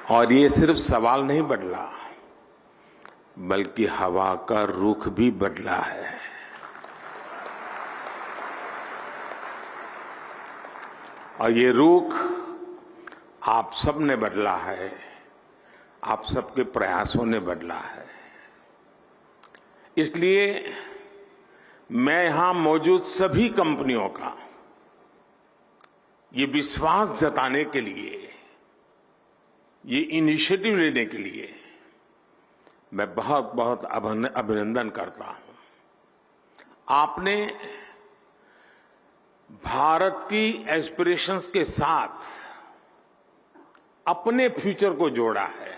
और ये सिर्फ सवाल नहीं बदला, बल्कि हवा का रुख भी बदला है। और ये रुख आप सब ने बदला है, आप सबके प्रयासों ने बदला है। इसलिए मैं यहां मौजूद सभी कंपनियों का ये विश्वास जताने के लिए, ये इनिशिएटिव लेने के लिए मैं बहुत बहुत अभिनंदन करता हूं। आपने भारत की एस्पिरेशंस के साथ अपने फ्यूचर को जोड़ा है।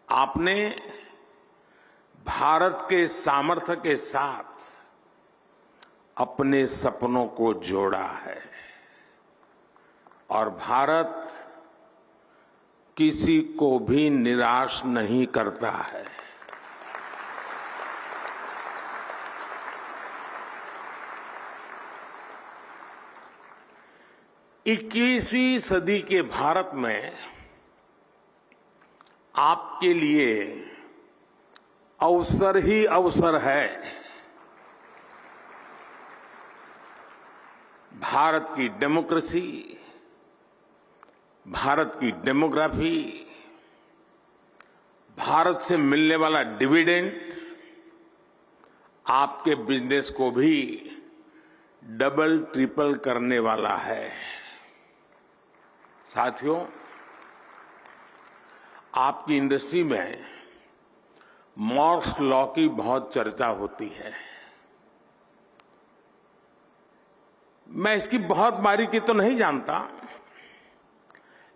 आपने भारत के सामर्थ्य के साथ अपने सपनों को जोड़ा है। और भारत किसी को भी निराश नहीं करता है। इक्कीसवीं सदी के भारत में आपके लिए अवसर ही अवसर है। भारत की डेमोक्रेसी, भारत की डेमोग्राफी, भारत से मिलने वाला डिविडेंड आपके बिजनेस को भी डबल ट्रिपल करने वाला है। साथियों, आपकी इंडस्ट्री में मॉर्स लॉ की बहुत चर्चा होती है। मैं इसकी बहुत बारीकी तो नहीं जानता,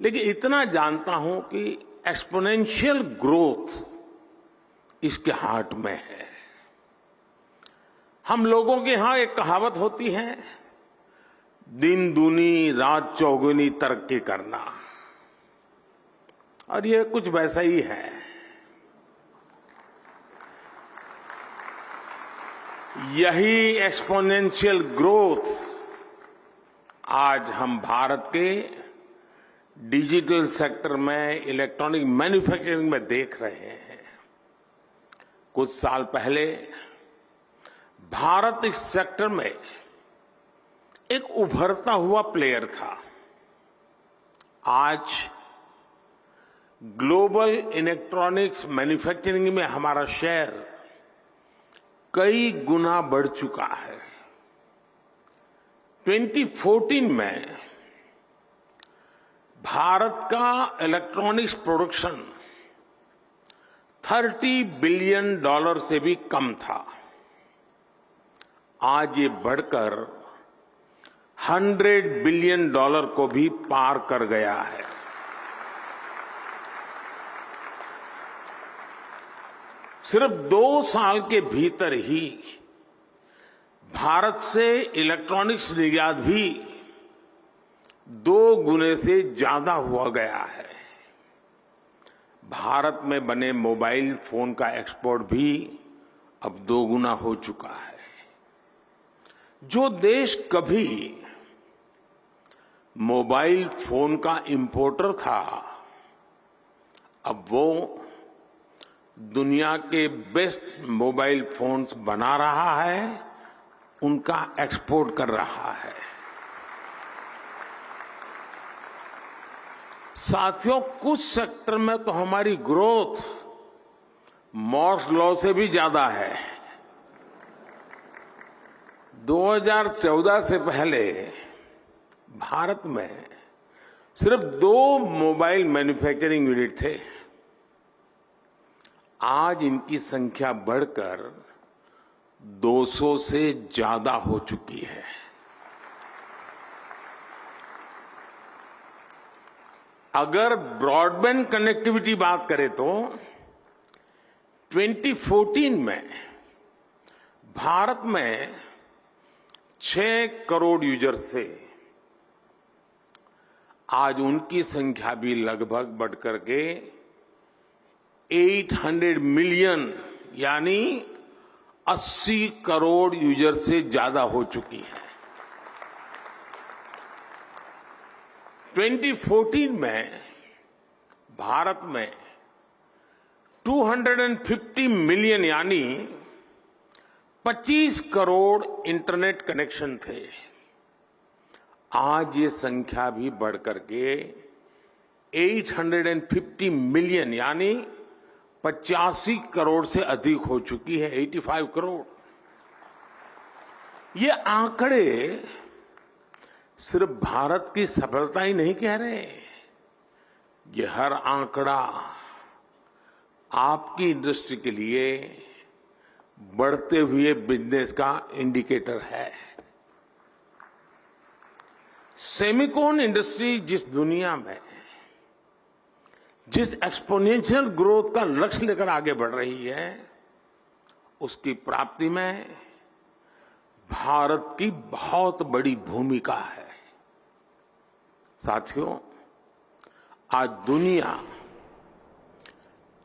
लेकिन इतना जानता हूं कि एक्सपोनेंशियल ग्रोथ इसके हार्ट में है। हम लोगों के यहां एक कहावत होती है, दिन दूनी रात चौगुनी तरक्की करना, और ये कुछ वैसा ही है। यही एक्सपोनेंशियल ग्रोथ आज हम भारत के डिजिटल सेक्टर में, इलेक्ट्रॉनिक मैन्युफैक्चरिंग में देख रहे हैं। कुछ साल पहले भारत इस सेक्टर में एक उभरता हुआ प्लेयर था। आज ग्लोबल इलेक्ट्रॉनिक्स मैन्युफैक्चरिंग में हमारा शेयर कई गुना बढ़ चुका है। 2014 में भारत का इलेक्ट्रॉनिक्स प्रोडक्शन $30 बिलियन से भी कम था। आज ये बढ़कर $100 बिलियन को भी पार कर गया है। सिर्फ 2 साल के भीतर ही भारत से इलेक्ट्रॉनिक्स निर्यात भी 2 गुने से ज्यादा हुआ गया है। भारत में बने मोबाइल फोन का एक्सपोर्ट भी अब 2 गुना हो चुका है। जो देश कभी मोबाइल फोन का इंपोर्टर था, अब वो दुनिया के बेस्ट मोबाइल फोन्स बना रहा है, उनका एक्सपोर्ट कर रहा है। साथियों, कुछ सेक्टर में तो हमारी ग्रोथ मॉर्स लॉ से भी ज्यादा है। 2014 से पहले भारत में सिर्फ 2 मोबाइल मैन्युफैक्चरिंग यूनिट थे। आज इनकी संख्या बढ़कर 200 से ज्यादा हो चुकी है। अगर ब्रॉडबैंड कनेक्टिविटी बात करें तो 2014 में भारत में 6 करोड़ यूजर्स थे। आज उनकी संख्या भी लगभग बढ़कर के 800 मिलियन यानी 80 करोड़ यूजर से ज्यादा हो चुकी है। 2014 में भारत में 250 मिलियन यानी 25 करोड़ इंटरनेट कनेक्शन थे। आज ये संख्या भी बढ़कर के 850 मिलियन यानी 85 करोड़ से अधिक हो चुकी है, 85 करोड़। ये आंकड़े सिर्फ भारत की सफलता ही नहीं कह रहे, ये हर आंकड़ा आपकी इंडस्ट्री के लिए बढ़ते हुए बिजनेस का इंडिकेटर है। सेमिकॉन इंडस्ट्री जिस दुनिया में जिस एक्सपोनेंशियल ग्रोथ का लक्ष्य लेकर आगे बढ़ रही है, उसकी प्राप्ति में भारत की बहुत बड़ी भूमिका है। साथियों, आज दुनिया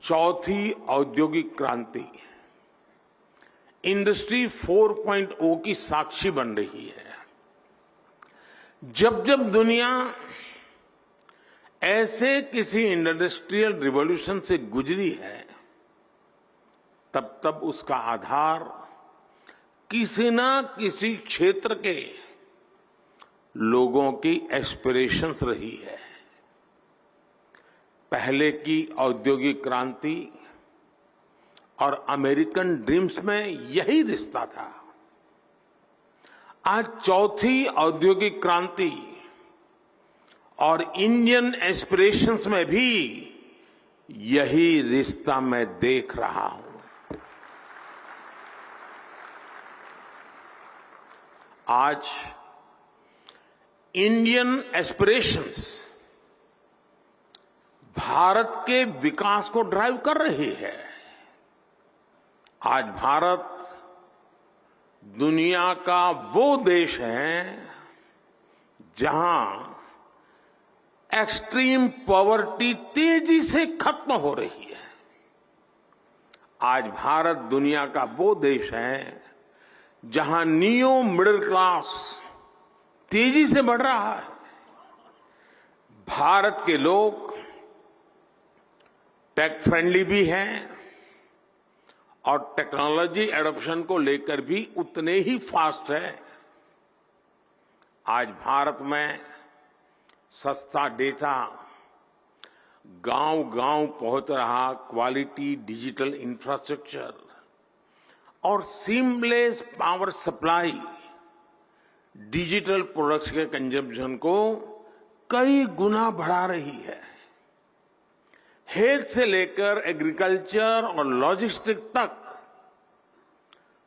चौथी औद्योगिक क्रांति इंडस्ट्री 4.0 की साक्षी बन रही है। जब जब दुनिया ऐसे किसी इंडस्ट्रियल रिवॉल्यूशन से गुजरी है, तब तब उसका आधार किसी न किसी क्षेत्र के लोगों की एस्पिरेशंस रही है। पहले की औद्योगिक क्रांति और अमेरिकन ड्रीम्स में यही रिश्ता था। आज चौथी औद्योगिक क्रांति और इंडियन एस्पिरेशंस में भी यही रिश्ता मैं देख रहा हूं। आज इंडियन एस्पिरेशंस भारत के विकास को ड्राइव कर रही है। आज भारत दुनिया का वो देश है जहां एक्सट्रीम पॉवर्टी तेजी से खत्म हो रही है। आज भारत दुनिया का वो देश है जहां नियो मिडिल क्लास तेजी से बढ़ रहा है। भारत के लोग टेक फ्रेंडली भी हैं और टेक्नोलॉजी एडॉप्शन को लेकर भी उतने ही फास्ट है। आज भारत में सस्ता डेटा गांव-गांव पहुंच रहा, क्वालिटी डिजिटल इंफ्रास्ट्रक्चर और seamless power supply digital products के कंजम्पशन को कई गुना बढ़ा रही है। हेल्थ से लेकर एग्रीकल्चर और लॉजिस्टिक तक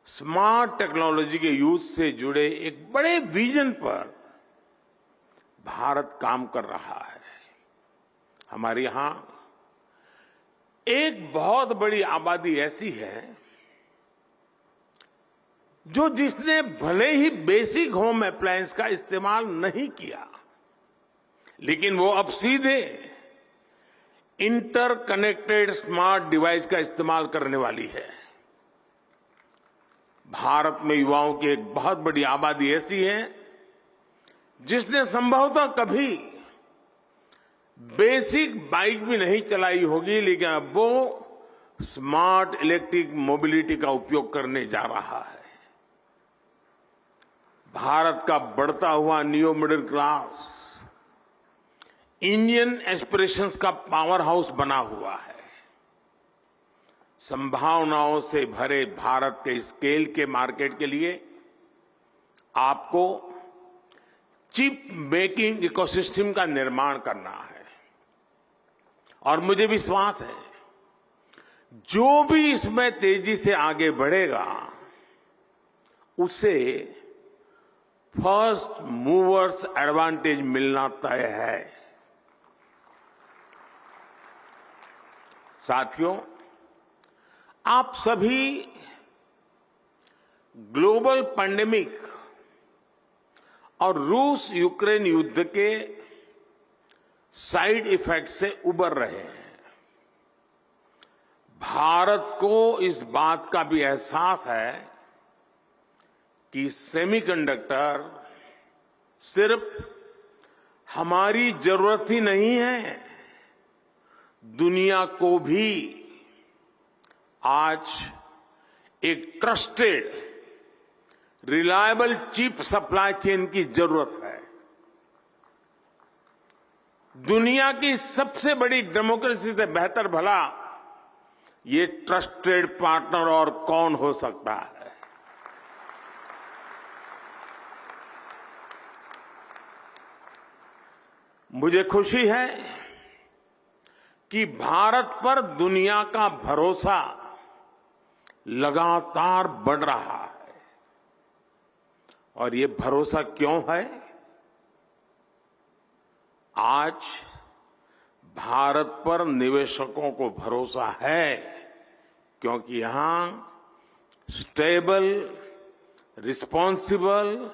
स्मार्ट टेक्नोलॉजी के यूज से जुड़े एक बड़े विजन पर भारत काम कर रहा है। हमारे यहां एक बहुत बड़ी आबादी ऐसी है जिसने भले ही बेसिक होम अप्लायंस का इस्तेमाल नहीं किया, लेकिन वो अब सीधे इंटरकनेक्टेड स्मार्ट डिवाइस का इस्तेमाल करने वाली है। भारत में युवाओं की एक बहुत बड़ी आबादी ऐसी है जिसने संभवतः कभी बेसिक बाइक भी नहीं चलाई होगी, लेकिन अब वो स्मार्ट इलेक्ट्रिक मोबिलिटी का उपयोग करने जा रहा है। भारत का बढ़ता हुआ neo middle class Indian aspirations का पावर हाउस बना हुआ है। संभावनाओं से भरे भारत के स्केल के मार्केट के लिए आपको चिप मेकिंग इकोसिस्टम का निर्माण करना है और मुझे विश्वास है जो भी इसमें तेजी से आगे बढ़ेगा उसे फर्स्ट मूवर्स एडवांटेज मिलना तय है। साथियों, आप सभी ग्लोबल पैंडेमिक और रूस यूक्रेन युद्ध के साइड इफेक्ट से उबर रहे हैं। भारत को इस बात का भी एहसास है कि सेमीकंडक्टर सिर्फ हमारी जरूरत ही नहीं है, दुनिया को भी आज एक trusted, reliable chip supply chain की जरूरत है। दुनिया की सबसे बड़ी डेमोक्रेसी से बेहतर भला ये ट्रस्टेड पार्टनर और कौन हो सकता है। मुझे खुशी है कि भारत पर दुनिया का भरोसा लगातार बढ़ रहा है। और ये भरोसा क्यों है? आज भारत पर निवेशकों को भरोसा है क्योंकि यहां stable, responsible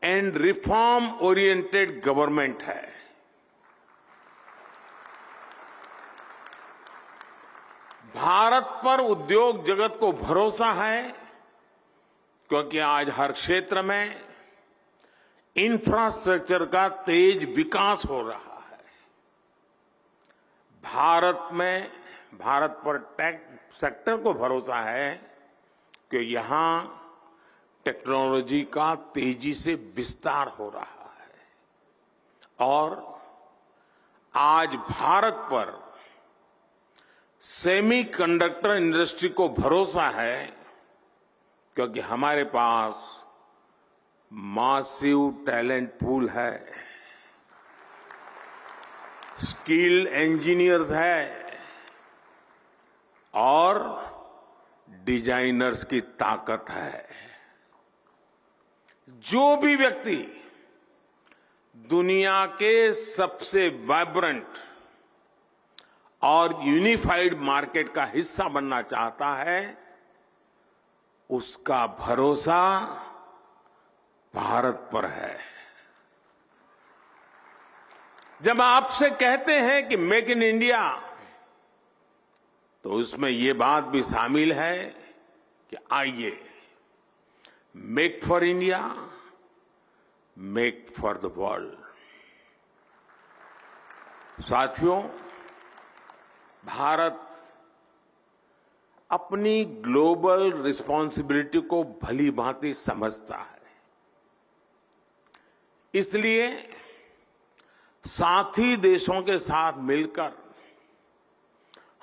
and reform oriented government है। भारत पर उद्योग जगत को भरोसा है क्योंकि आज हर क्षेत्र में इंफ्रास्ट्रक्चर का तेज विकास हो रहा है। भारत पर टेक सेक्टर को भरोसा है कि यहां टेक्नोलॉजी का तेजी से विस्तार हो रहा है। और आज भारत पर सेमीकंडक्टर इंडस्ट्री को भरोसा है क्योंकि हमारे पास मासिव टैलेंट पूल है, स्किल्ड इंजीनियर्स है और डिजाइनर्स की ताकत है। जो भी व्यक्ति दुनिया के सबसे वाइब्रेंट और यूनिफाइड मार्केट का हिस्सा बनना चाहता है, उसका भरोसा भारत पर है। जब आपसे कहते हैं कि मेक इन इंडिया, तो उसमें ये बात भी शामिल है कि आइए make for India, make for the world. साथियों, भारत अपनी ग्लोबल रिस्पॉन्सिबिलिटी को भली भांति समझता है। इसलिए साथी देशों के साथ मिलकर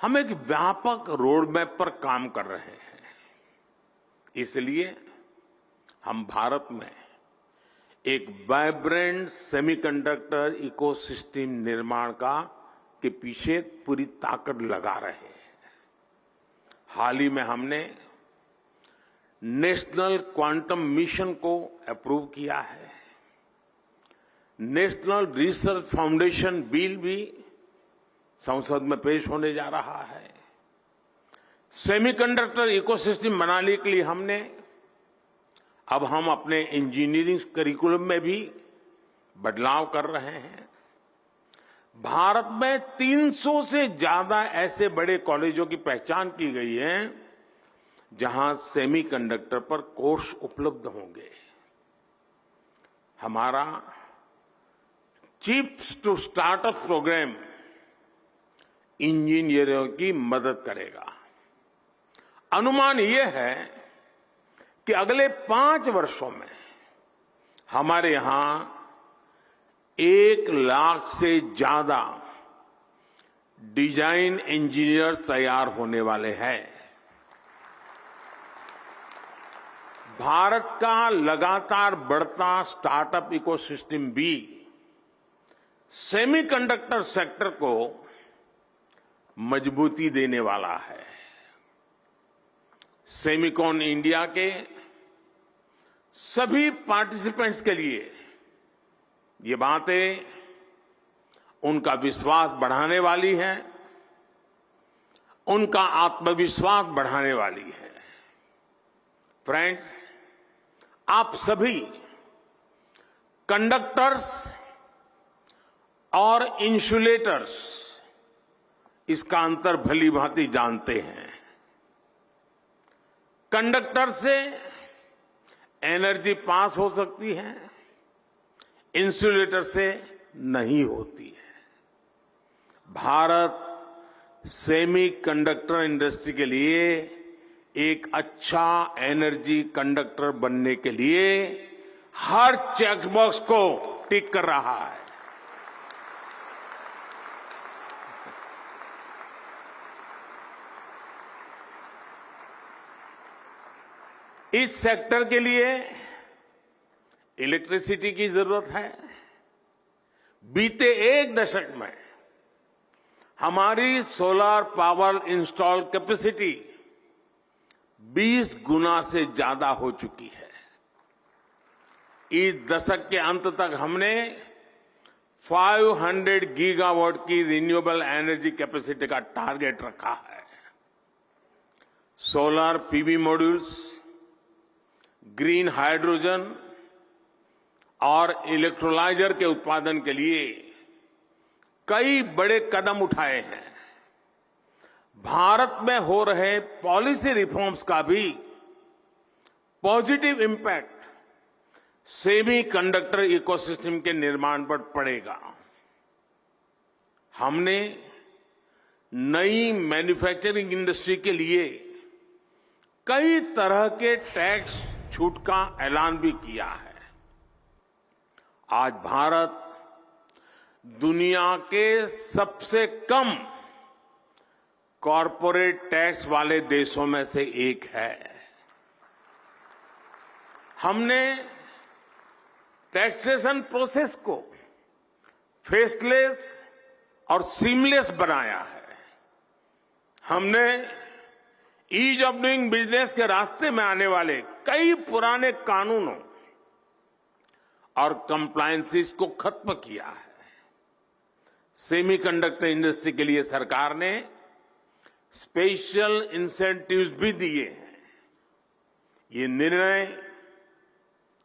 हम एक व्यापक रोड मैप पर काम कर रहे हैं। इसलिए हम भारत में एक वाइब्रेंट सेमीकंडक्टर इकोसिस्टम निर्माण के पीछे पूरी ताकत लगा रहे हैं। हाल ही में हमने नेशनल क्वांटम मिशन को अप्रूव किया है। नेशनल रिसर्च फाउंडेशन बिल भी संसद में पेश होने जा रहा है। सेमीकंडक्टर इकोसिस्टम बनाने के लिए हम अपने इंजीनियरिंग करिकुलम में भी बदलाव कर रहे हैं। भारत में 300 से ज्यादा ऐसे बड़े कॉलेजों की पहचान की गई है जहां सेमीकंडक्टर पर कोर्स उपलब्ध होंगे। हमारा चिप्स टू स्टार्टअप प्रोग्राम इंजीनियरों की मदद करेगा। अनुमान यह है कि अगले 5 वर्षों में हमारे यहां 1 लाख से ज्यादा डिजाइन इंजीनियर तैयार होने वाले हैं। भारत का लगातार बढ़ता स्टार्टअप इकोसिस्टम भी सेमीकंडक्टर सेक्टर को मजबूती देने वाला है। सेमिकॉन इंडिया के सभी पार्टिसिपेंट्स के लिए ये बातें उनका विश्वास बढ़ाने वाली है, उनका आत्मविश्वास बढ़ाने वाली है। फ्रेंड्स, आप सभी कंडक्टर्स और इंसुलेटर्स इसका अंतर भली भांति जानते हैं। कंडक्टर से एनर्जी पास हो सकती है, इंसुलेटर से नहीं होती है। भारत सेमीकंडक्टर इंडस्ट्री के लिए एक अच्छा एनर्जी कंडक्टर बनने के लिए हर चेक बॉक्स को टिक कर रहा है। इस सेक्टर के लिए इलेक्ट्रिसिटी की जरूरत है। बीते एक दशक में हमारी सोलर पावर इंस्टॉल कैपेसिटी 20 गुना से ज्यादा हो चुकी है। इस दशक के अंत तक हमने 500 गीगावाट की रिन्यूएबल एनर्जी कैपेसिटी का टारगेट रखा है। Solar PV modules, green hydrogen और इलेक्ट्रोलाइजर के उत्पादन के लिए कई बड़े कदम उठाए हैं। भारत में हो रहे पॉलिसी रिफॉर्म्स का भी पॉजिटिव इम्पैक्ट सेमीकंडक्टर इकोसिस्टम के निर्माण पर पड़ेगा। हमने नई मैन्युफैक्चरिंग इंडस्ट्री के लिए कई तरह के टैक्स छूट का ऐलान भी किया है। आज भारत दुनिया के सबसे कम कॉरपोरेट टैक्स वाले देशों में से एक है। हमने टैक्सेशन प्रोसेस को फेसलेस और सीमलेस बनाया है। हमने ईज ऑफ डूइंग बिजनेस के रास्ते में आने वाले कई पुराने कानूनों और कंप्लायंसेस को खत्म किया है। सेमीकंडक्टर इंडस्ट्री के लिए सरकार ने स्पेशल इंसेंटिव्स भी दिए हैं। ये निर्णय,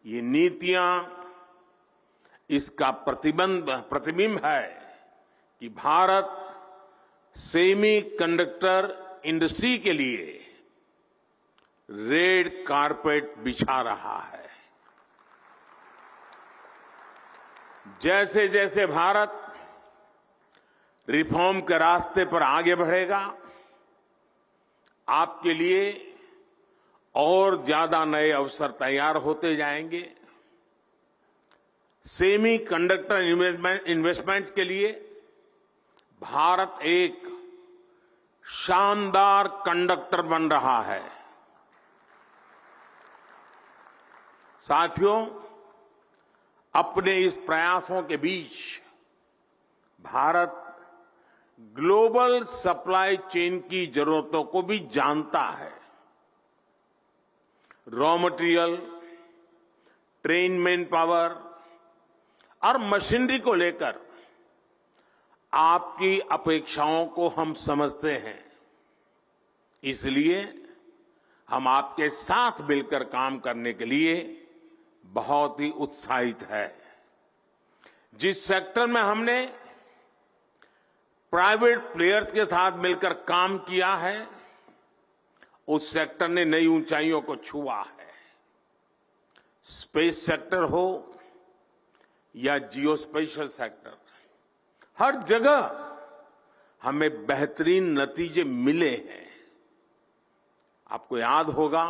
ये नीतियां इसका प्रतिबिंब है कि भारत सेमीकंडक्टर इंडस्ट्री के लिए रेड कारपेट बिछा रहा है। जैसे जैसे भारत रिफॉर्म के रास्ते पर आगे बढ़ेगा, आपके लिए और ज्यादा नए अवसर तैयार होते जाएंगे। सेमीकंडक्टर इन्वेस्टमेंट्स के लिए भारत एक शानदार कंडक्टर बन रहा है। साथियों, अपने इस प्रयासों के बीच भारत ग्लोबल सप्लाई चेन की जरूरतों को भी जानता है। Raw material, train man power और मशीनरी को लेकर आपकी अपेक्षाओं को हम समझते हैं। इसलिए हम आपके साथ मिलकर काम करने के लिए बहुत ही उत्साहित है। जिस सेक्टर में हमने प्राइवेट प्लेयर्स के साथ मिलकर काम किया है, उस सेक्टर ने नई ऊंचाइयों को छुआ है। स्पेस सेक्टर हो या जियो स्पेशल सेक्टर, हर जगह हमें बेहतरीन नतीजे मिले हैं। आपको याद होगा,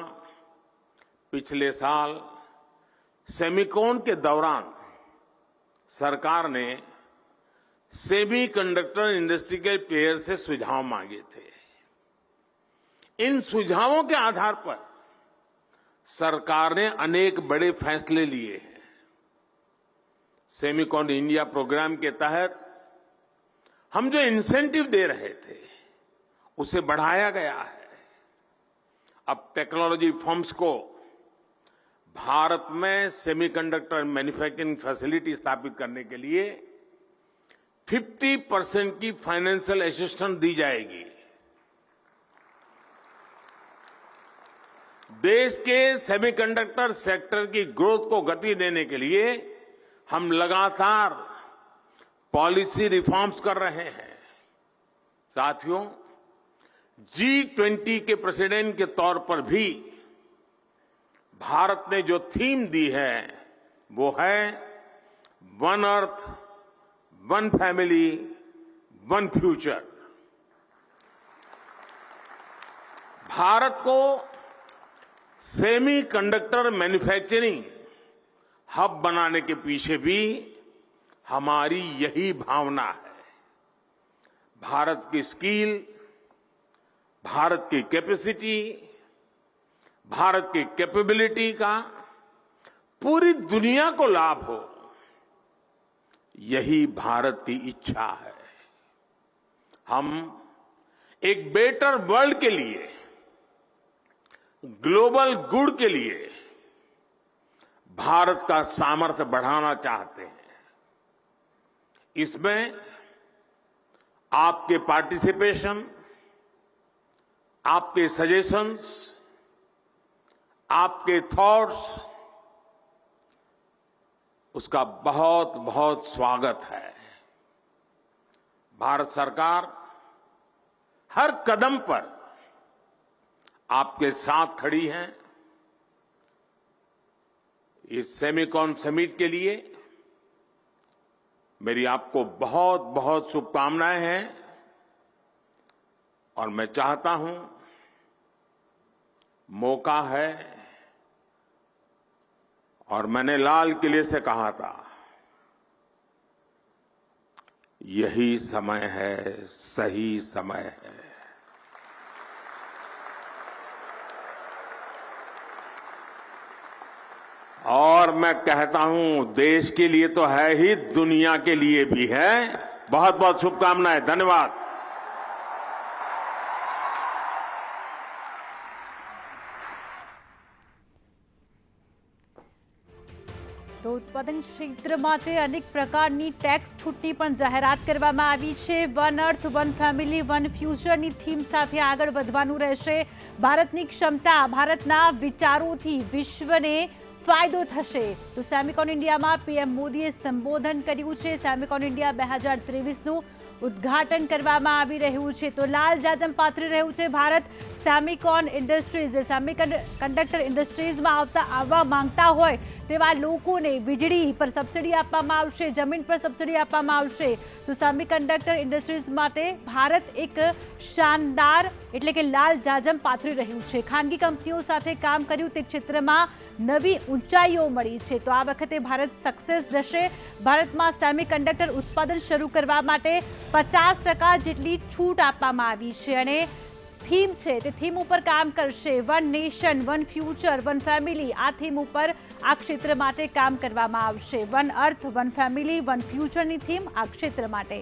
पिछले साल सेमिकॉन के दौरान सरकार ने सेमीकंडक्टर इंडस्ट्री के प्लेयर से सुझाव मांगे थे। इन सुझावों के आधार पर सरकार ने अनेक बड़े फैसले लिए हैं। सेमिकॉन इंडिया प्रोग्राम के तहत हम जो इंसेंटिव दे रहे थे, उसे बढ़ाया गया है। अब टेक्नोलॉजी फर्म्स को भारत में सेमीकंडक्टर मैन्युफैक्चरिंग फैसिलिटी स्थापित करने के लिए 50% की फाइनेंशियल असिस्टेंस दी जाएगी। देश के सेमीकंडक्टर सेक्टर की ग्रोथ को गति देने के लिए हम लगातार पॉलिसी रिफॉर्म्स कर रहे हैं। साथियों, G20 के प्रेसिडेंट के तौर पर भी भारत ने जो थीम दी है, वो है one earth, one family, one future. Bharat को सेमीकंडक्टर मैन्युफैक्चरिंग हब बनाने के पीछे भी हमारी यही भावना है। भारत की स्किल, भारत की कैपेसिटी, भारत की कैपेबिलिटी का पूरी दुनिया को लाभ हो, यही भारत की इच्छा है। हम एक बेटर वर्ल्ड के लिए, ग्लोबल गुड के लिए भारत का सामर्थ्य बढ़ाना चाहते हैं। इसमें आपके पार्टिसिपेशन, आपके सजेशंस, आपके थॉट्स, उसका बहुत बहुत स्वागत है। भारत सरकार हर कदम पर आपके साथ खड़ी है। इस सेमिकॉन समिट के लिए मेरी आपको बहुत बहुत शुभकामनाएं हैं और मैं चाहता हूं, मौका है, और मैंने लाल किले से कहा था, यही समय है, सही समय है। और मैं कहता हूं, देश के लिए तो है ही, दुनिया के लिए भी है। बहुत बहुत शुभकामनाएं। धन्यवाद। તો ઉત્પાદન ક્ષેત્ર માટે અનેક પ્રકારની ટેક્સ છૂટની પણ જાહેરાત કરવામાં આવી છે। One earth one family one ફ્યુચરની થીમ સાથે આગળ વધવાનું રહેશે। ભારતની ક્ષમતા, ભારતના વિચારોથી વિશ્વને ફાયદો થશે। તો સેમિકોન ઇન્ડિયામાં પીએમ મોદીએ સંબોધન કર્યું છે। સેમિકોન ઇન્ડિયા 2023નું ઉદ્ઘાટન કરવામાં આવી રહ્યું છે। તો લાલ જાજમ પાથરી રહ્યું છે ભારત। સેમિકોન ઇન્ડસ્ટ્રીઝ, સેમિકન્ડક્ટર ઇન્ડસ્ટ્રીઝમાં આવવા માંગતા હોય તેવા લોકોને વીજળી પર સબસિડી આપવામાં આવશે, જમીન પર સબસિડી આપવામાં આવશે। તો સેમિકન્ડક્ટર ઇન્ડસ્ટ્રીઝ માટે ભારત એક શાનદાર એટલે કે લાલ જાજમ પાથરી રહ્યું છે। ખાનગી કંપનીઓ સાથે કામ કર્યું તે ક્ષેત્રમાં નવી ઊંચાઈઓ મળી છે। તો આ વખતે ભારત સક્સેસ જશે। ભારતમાં સેમિકન્ડક્ટર ઉત્પાદન શરૂ કરવા માટે 50% જેટલી છૂટ આપવામાં આવી છે અને થીમ છે તે થીમ ઉપર કામ કરશે। One nation one future one family, આ થીમ ઉપર આ ક્ષેત્ર માટે કામ કરવામાં આવશે। One earth one family one ફ્યુચરની થીમ આ ક્ષેત્ર માટે।